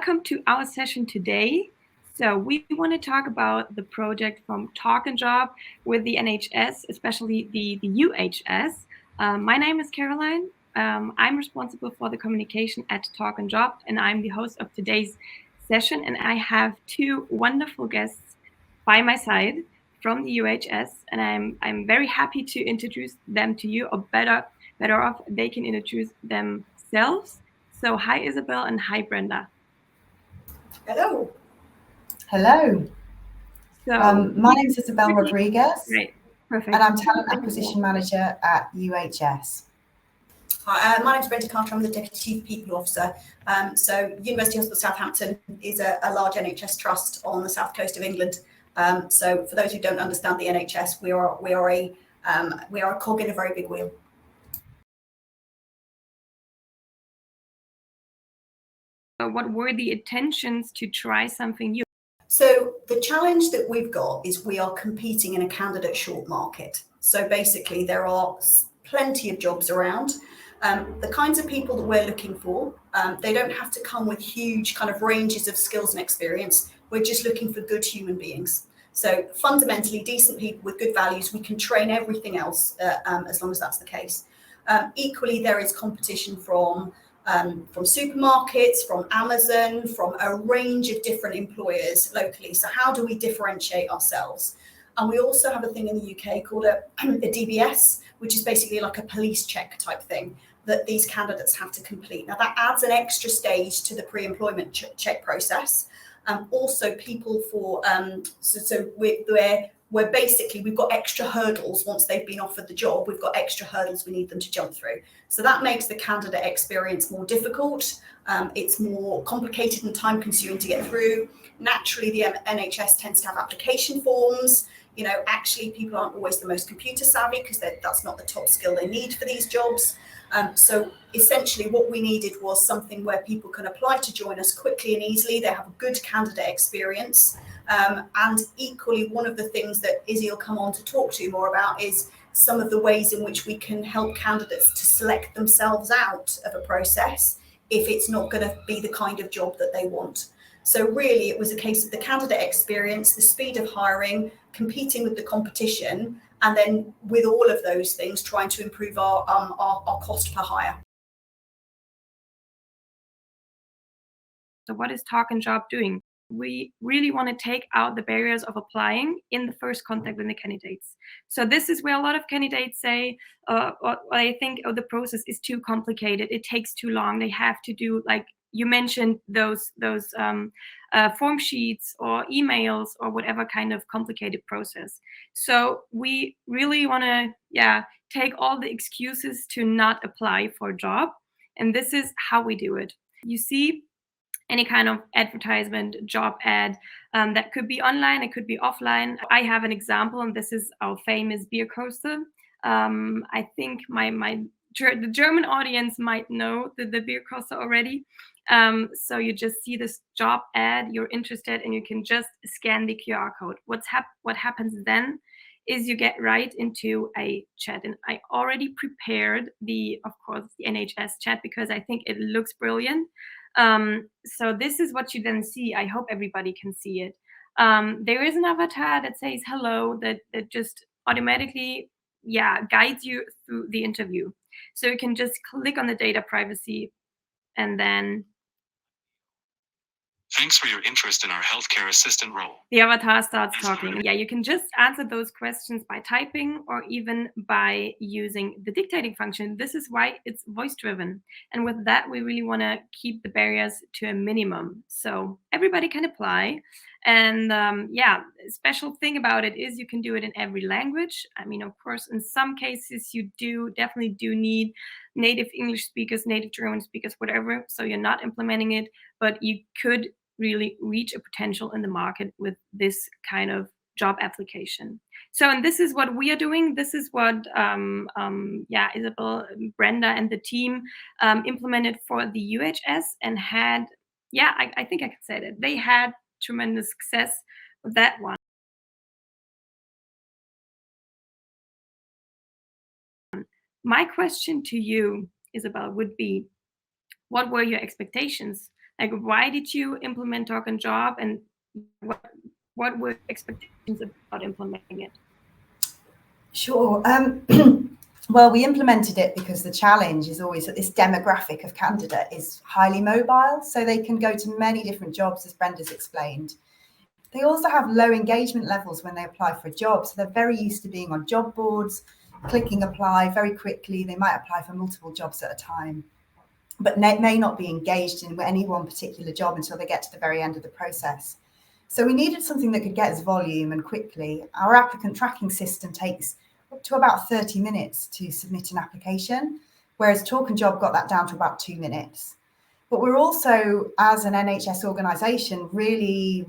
welcome to our session today. So we want to talk about the project from Talk and Job with the NHS, especially the UHS. My name is Caroline. I'm responsible for the communication at Talk and Job, and I'm the host of today's session. And I have two wonderful guests by my side from the UHS, and I'm very happy to introduce them to you, or better off, they can introduce themselves. So hi, Isabel, and hi, Brenda. Hello. Hello. So my name is Isabel Rodriguez. Great. Perfect. And I'm Talent Acquisition Manager at UHS. Hi, my name is Brenda Carter. I'm the Deputy Chief People Officer. So University Hospital Southampton is a large NHS trust on the south coast of England. So for those who don't understand the NHS, we are a cog in a very big wheel. What were the intentions to try something new? So the challenge that we've got is we are competing in a candidate short market. So basically there are plenty of jobs around. The kinds of people that we're looking for, they don't have to come with huge kind of ranges of skills and experience. We're just looking for good human beings. So fundamentally decent people with good values. We can train everything else as long as that's the case. Equally, there is competition from supermarkets, from Amazon, from a range of different employers locally. So how do we differentiate ourselves? And we also have a thing in the UK called a DBS, which is basically like a police check type thing that these candidates have to complete. Now that adds an extra stage to the pre-employment check process. Also people for, we're basically, we've got extra hurdles once they've been offered the job, we've got extra hurdles we need them to jump through. So that makes the candidate experience more difficult. It's more complicated and time consuming to get through. Naturally, the NHS tends to have application forms. You know, actually people aren't always the most computer savvy because that's not the top skill they need for these jobs. So essentially what we needed was something where people can apply to join us quickly and easily. They have a good candidate experience. And equally, one of the things that Izzy will come on to talk to you more about is some of the ways in which we can help candidates to select themselves out of a process if it's not going to be the kind of job that they want. So really, it was a case of the candidate experience, the speed of hiring, competing with the competition, and then with all of those things, trying to improve our cost per hire. So what is Talk and Job doing? We really want to take out the barriers of applying in the first contact with the candidates. So this is where a lot of candidates say, or I think, oh, the process is too complicated. It takes too long. They have to do, like you mentioned, those form sheets or emails or whatever kind of complicated process. So we really want to, take all the excuses to not apply for a job. And this is how we do it. You see, any kind of advertisement, job ad, that could be online, it could be offline. I have an example, and this is our famous beer coaster. I think the German audience might know the beer coaster already. So you just see this job ad, you're interested, and you can just scan the QR code. What happens then is you get right into a chat. And I already prepared of course, the NHS chat because I think it looks brilliant. So this is what you then see. I hope everybody can see it. There is an avatar that says hello that just automatically guides you through the interview. So you can just click on the data privacy and then thanks for your interest in our healthcare assistant role. The avatar starts talking. Yeah, you can just answer those questions by typing or even by using the dictating function. This is why it's voice driven. And with that, we really want to keep the barriers to a minimum. So everybody can apply. And special thing about it is you can do it in every language. I mean, of course, in some cases, you definitely do need native English speakers, native German speakers, whatever. So you're not implementing it, but you could really reach a potential in the market with this kind of job application. So, and this is what we are doing. This is what Isabel, Brenda, and the team implemented for the UHS and had, I think I can say that they had tremendous success with that one. My question to you, Isabel, would be, what were your expectations Like, why did you implement Talk and Job, and what were expectations about implementing it? Sure. Well, we implemented it because the challenge is always that this demographic of candidate is highly mobile, so they can go to many different jobs, as Brenda's explained. They also have low engagement levels when they apply for a job, so they're very used to being on job boards, clicking apply very quickly. They might apply for multiple jobs at a time, but may not be engaged in any one particular job until they get to the very end of the process. So we needed something that could get us volume and quickly. Our applicant tracking system takes up to about 30 minutes to submit an application, whereas Talk and Job got that down to about 2 minutes. But we're also, as an NHS organisation, really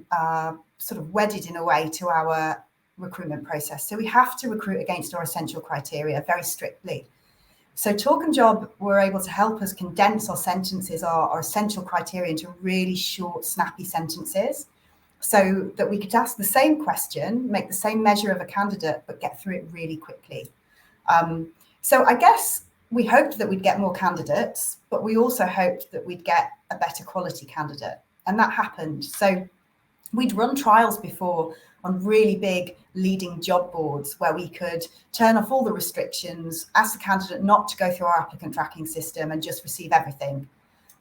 sort of wedded in a way to our recruitment process. So we have to recruit against our essential criteria very strictly. So Talk and Job were able to help us condense our sentences, our essential criteria, into really short, snappy sentences, so that we could ask the same question, make the same measure of a candidate, but get through it really quickly. So I guess we hoped that we'd get more candidates, but we also hoped that we'd get a better quality candidate. And that happened. So we'd run trials before on really big leading job boards where we could turn off all the restrictions, ask the candidate not to go through our applicant tracking system and just receive everything.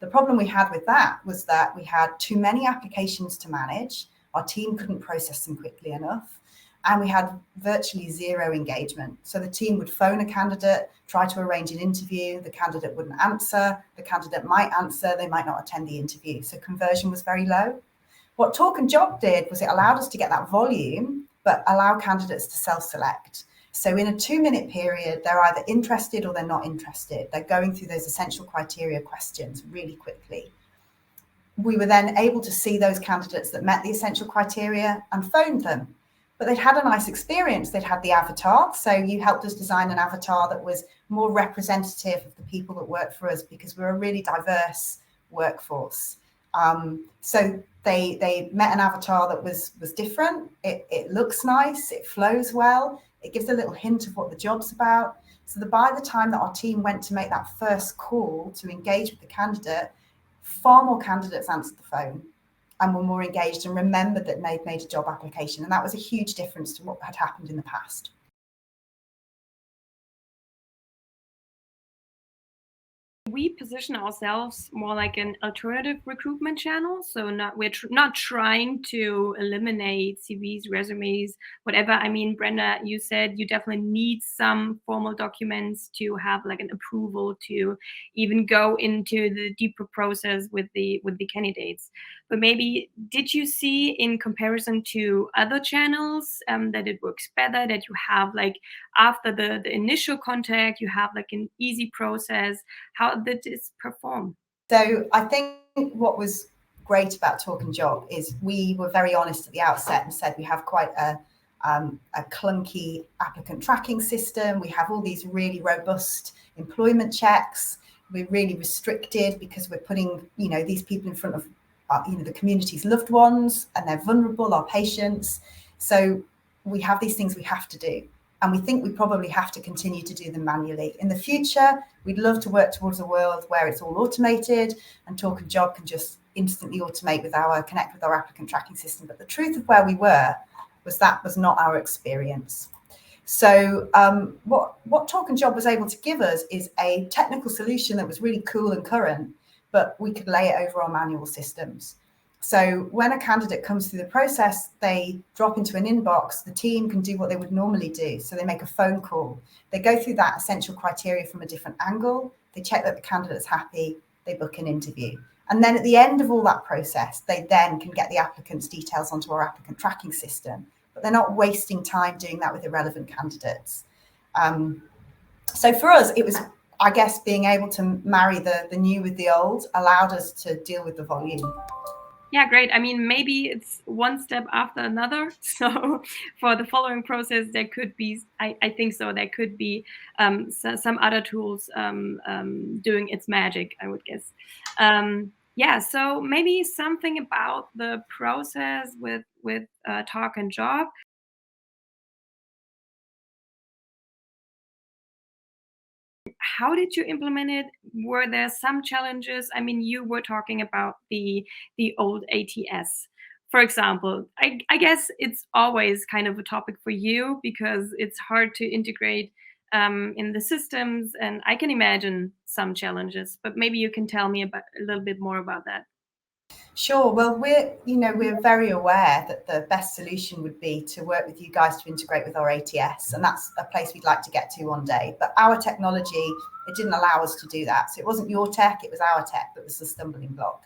The problem we had with that was that we had too many applications to manage. Our team couldn't process them quickly enough. And we had virtually zero engagement. So the team would phone a candidate, try to arrange an interview. The candidate wouldn't answer. The candidate might answer. They might not attend the interview. So conversion was very low. What Talk and Job did was it allowed us to get that volume, but allow candidates to self-select. So in a 2-minute period, they're either interested or they're not interested. They're going through those essential criteria questions really quickly. We were then able to see those candidates that met the essential criteria and phoned them. But they'd had a nice experience. They'd had the avatar. So you helped us design an avatar that was more representative of the people that work for us, because we're a really diverse workforce. So they met an avatar that was different. It looks nice. It flows well. It gives a little hint of what the job's about. So that by the time that our team went to make that first call to engage with the candidate, far more candidates answered the phone and were more engaged and remembered that they'd made a job application. And that was a huge difference to what had happened in the past. We position ourselves more like an alternative recruitment channel. So we're not trying to eliminate CVs, resumes, whatever. I mean, Brenda, you said you definitely need some formal documents to have like an approval to even go into the deeper process with the candidates. But maybe did you see in comparison to other channels that it works better, that you have like after the initial contact, you have like an easy process? How did this perform? So I think what was great about Talk and Job is we were very honest at the outset and said we have quite a clunky applicant tracking system. We have all these really robust employment checks. We're really restricted because we're putting, these people in front of, the community's loved ones, and they're vulnerable, our patients. So we have these things we have to do. And we think we probably have to continue to do them manually. In the future, we'd love to work towards a world where it's all automated and Talk and Job can just instantly automate connect with our applicant tracking system. But the truth of where we were was that was not our experience. So what Talk and Job was able to give us is a technical solution that was really cool and current, but we could lay it over our manual systems. So when a candidate comes through the process, they drop into an inbox, the team can do what they would normally do. So they make a phone call. They go through that essential criteria from a different angle. They check that the candidate's happy. They book an interview. And then at the end of all that process, they then can get the applicant's details onto our applicant tracking system. But they're not wasting time doing that with irrelevant candidates. So for us, it was, I guess, being able to marry the new with the old allowed us to deal with the volume. Yeah, great. I mean, maybe it's one step after another. So for the following process, there could be, I think so, there could be some other tools doing its magic, I would guess. Yeah, so maybe something about the process with Talk and Job. how did you implement it? Were there some challenges? I mean, you were talking about the old ATS. For example, I guess it's always kind of a topic for you because it's hard to integrate in the systems, and I can imagine some challenges. But maybe you can tell me about a little bit more about that. Sure. Well, we're very aware that the best solution would be to work with you guys to integrate with our ATS, and that's a place we'd like to get to one day. But our technology, it didn't allow us to do that. So it wasn't your tech, it was our tech that was the stumbling block.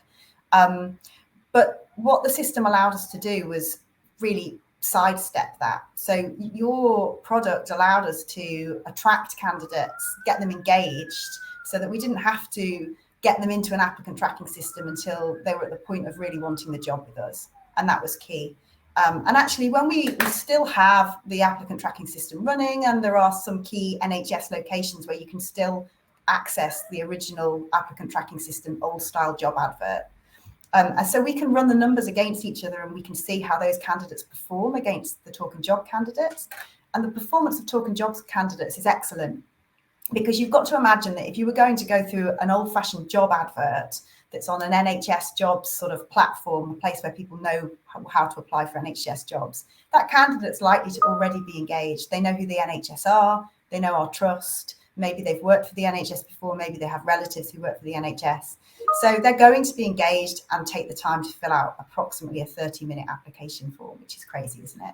But what the system allowed us to do was really sidestep that. So your product allowed us to attract candidates, get them engaged, so that we didn't have to get them into an applicant tracking system until they were at the point of really wanting the job with us. And that was key. And actually, when we still have the applicant tracking system running, and there are some key NHS locations where you can still access the original applicant tracking system, old style job advert. And so we can run the numbers against each other, and we can see how those candidates perform against the Talk and Job candidates. And the performance of Talk and Jobs candidates is excellent, because you've got to imagine that if you were going to go through an old-fashioned job advert that's on an NHS jobs sort of platform, a place where people know how to apply for NHS jobs, that candidate's likely to already be engaged. They know who the NHS are, they know our trust, maybe they've worked for the NHS before, maybe they have relatives who work for the NHS. So they're going to be engaged and take the time to fill out approximately a 30-minute application form, which is crazy, isn't it?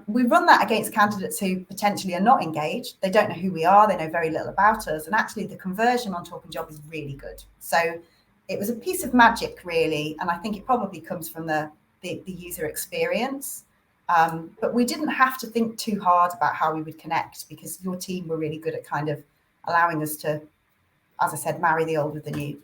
We run that against candidates who potentially are not engaged. They don't know who we are. They know very little about us. And actually, the conversion on Talk and Job is really good. So it was a piece of magic, really. And I think it probably comes from the user experience. But we didn't have to think too hard about how we would connect, because your team were really good at kind of allowing us to, as I said, marry the old with the new.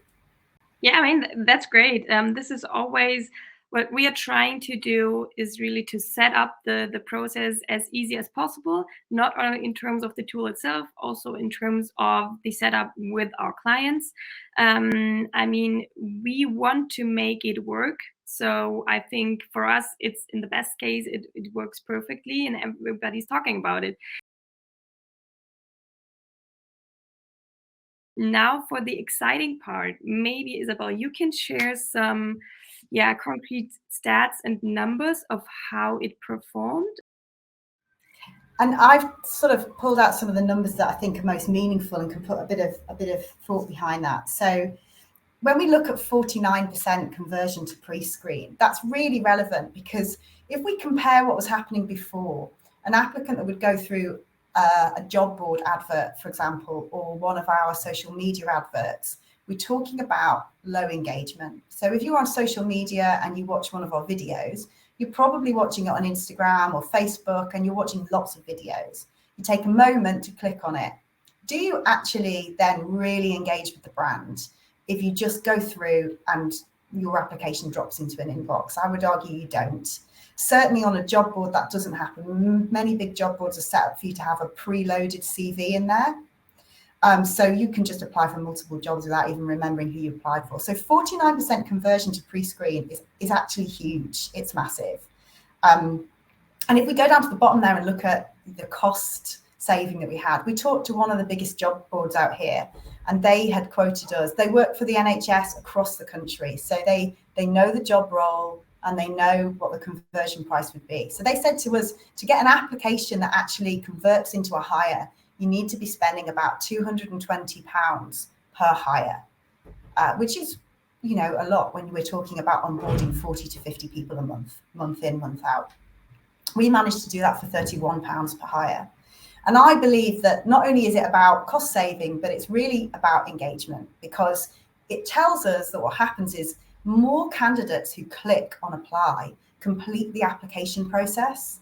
Yeah, I mean, that's great. This is always what we are trying to do, is really to set up the process as easy as possible, not only in terms of the tool itself, also in terms of the setup with our clients. I mean, we want to make it work. So I think for us, it's in the best case, it works perfectly and everybody's talking about it. Now for the exciting part, maybe Isabel, you can share some, concrete stats and numbers of how it performed. And I've sort of pulled out some of the numbers that I think are most meaningful and can put a bit of thought behind that. So when we look at 49% conversion to pre-screen, that's really relevant, because if we compare what was happening before, an applicant that would go through a job board advert, for example, or one of our social media adverts, we're talking about low engagement. So if you're on social media and you watch one of our videos, you're probably watching it on Instagram or Facebook, and you're watching lots of videos. You take a moment to click on it. Do you actually then really engage with the brand if you just go through and your application drops into an inbox? I would argue you don't. Certainly on a job board, that doesn't happen. Many big job boards are set up for you to have a preloaded CV in there. So you can just apply for multiple jobs without even remembering who you applied for. So 49% conversion to pre-screen is actually huge. It's massive. And if we go down to the bottom there and look at the cost saving that we had, we talked to one of the biggest job boards out here, and they had quoted us. They work for the NHS across the country. So they know the job role and they know what the conversion price would be. So they said to us, to get an application that actually converts into a hire, you need to be spending about £220 per hire, which is, a lot when we're talking about onboarding 40 to 50 people a month in, month out. We managed to do that for £31 per hire. And I believe that not only is it about cost saving, but it's really about engagement, because it tells us that what happens is more candidates who click on apply complete the application process.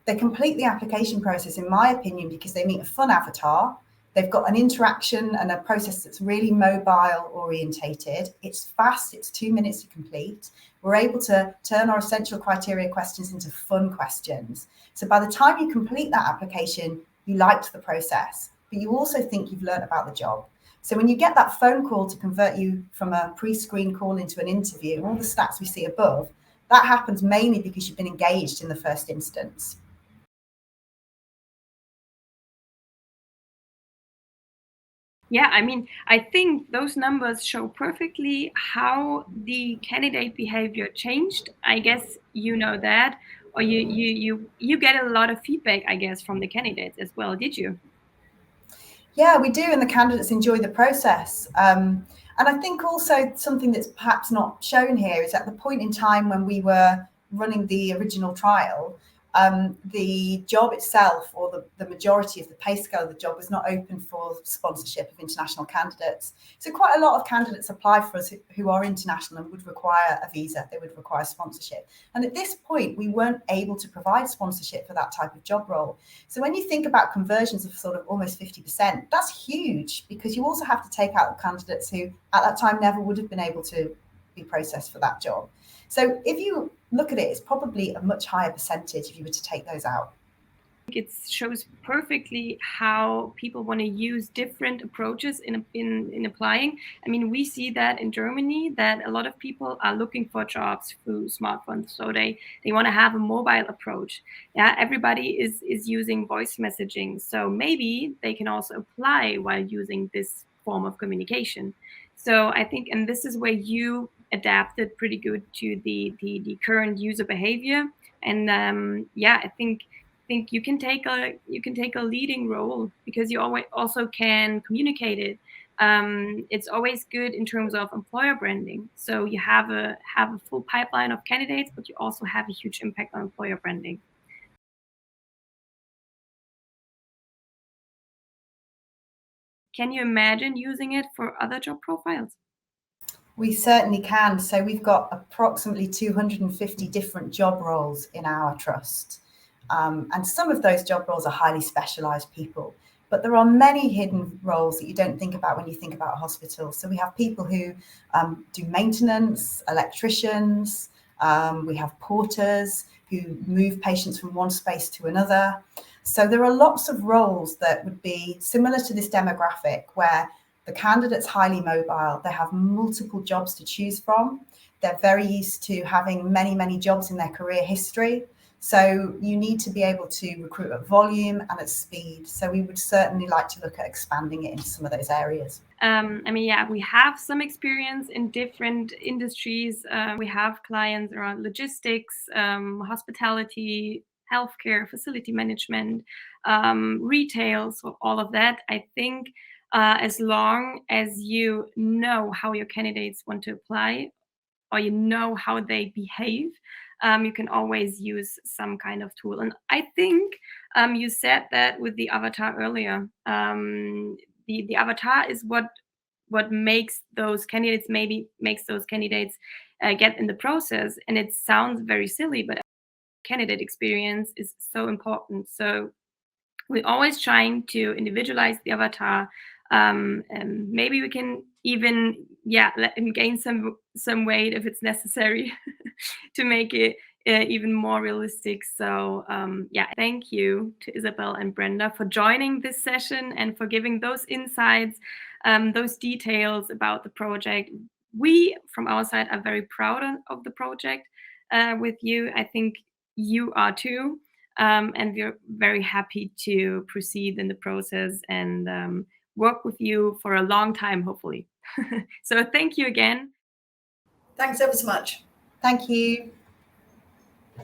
They complete the application process, in my opinion, because they meet a fun avatar. They've got an interaction and a process that's really mobile orientated. It's fast, it's 2 minutes to complete. We're able to turn our essential criteria questions into fun questions. So by the time you complete that application, you liked the process, but you also think you've learned about the job. So when you get that phone call to convert you from a pre-screen call into an interview, all the stats we see above, that happens mainly because you've been engaged in the first instance. Yeah, I mean, I think those numbers show perfectly how the candidate behavior changed. I guess you know that, or you get a lot of feedback, I guess, from the candidates as well. Did you? Yeah, we do, and the candidates enjoy the process. And I think also something that's perhaps not shown here is at the point in time when we were running the original trial, the job itself, or the majority of the pay scale of the job, was not open for sponsorship of international candidates. So quite a lot of candidates apply for us who are international and would require a visa, they would require sponsorship. And at this point, we weren't able to provide sponsorship for that type of job role. So when you think about conversions of sort of almost 50%, that's huge, because you also have to take out candidates who at that time never would have been able to be processed for that job. So if you look at it, it's probably a much higher percentage if you were to take those out. It shows perfectly how people want to use different approaches in applying. I mean, we see that in Germany, that a lot of people are looking for jobs through smartphones. So they want to have a mobile approach. Yeah, everybody is using voice messaging. So maybe they can also apply while using this form of communication. So I think, and this is where you adapted pretty good to the current user behavior. And yeah, I think you can take a leading role, because you always also can communicate it. It's always good in terms of employer branding. So you have a full pipeline of candidates, but you also have a huge impact on employer branding. Can you imagine using it for other job profiles? We certainly can. So we've got approximately 250 different job roles in our trust. And some of those job roles are highly specialised people. But there are many hidden roles that you don't think about when you think about a hospital. So we have people who do maintenance, electricians, we have porters who move patients from one space to another. So there are lots of roles that would be similar to this demographic, where the candidate's highly mobile, they have multiple jobs to choose from. They're very used to having many, many jobs in their career history. So you need to be able to recruit at volume and at speed. So we would certainly like to look at expanding it into some of those areas. I mean, yeah, we have some experience in different industries. We have clients around logistics, hospitality, healthcare, facility management, retail, so all of that. I think as long as you know how your candidates want to apply, or you know how they behave, you can always use some kind of tool. And I think you said that with the avatar earlier. The avatar is what makes those candidates, maybe makes those candidates get in the process. And it sounds very silly, but candidate experience is so important. So we're always trying to individualize the avatar. And maybe we can even, yeah, let him gain some weight if it's necessary to make it even more realistic. So yeah, thank you to Isabel and Brenda for joining this session and for giving those insights, those details about the project. We, from our side, are very proud of the project with you. I think you are too. And we're very happy to proceed in the process and work with you for a long time, hopefully. So thank you again. Thanks ever so much. Thank you.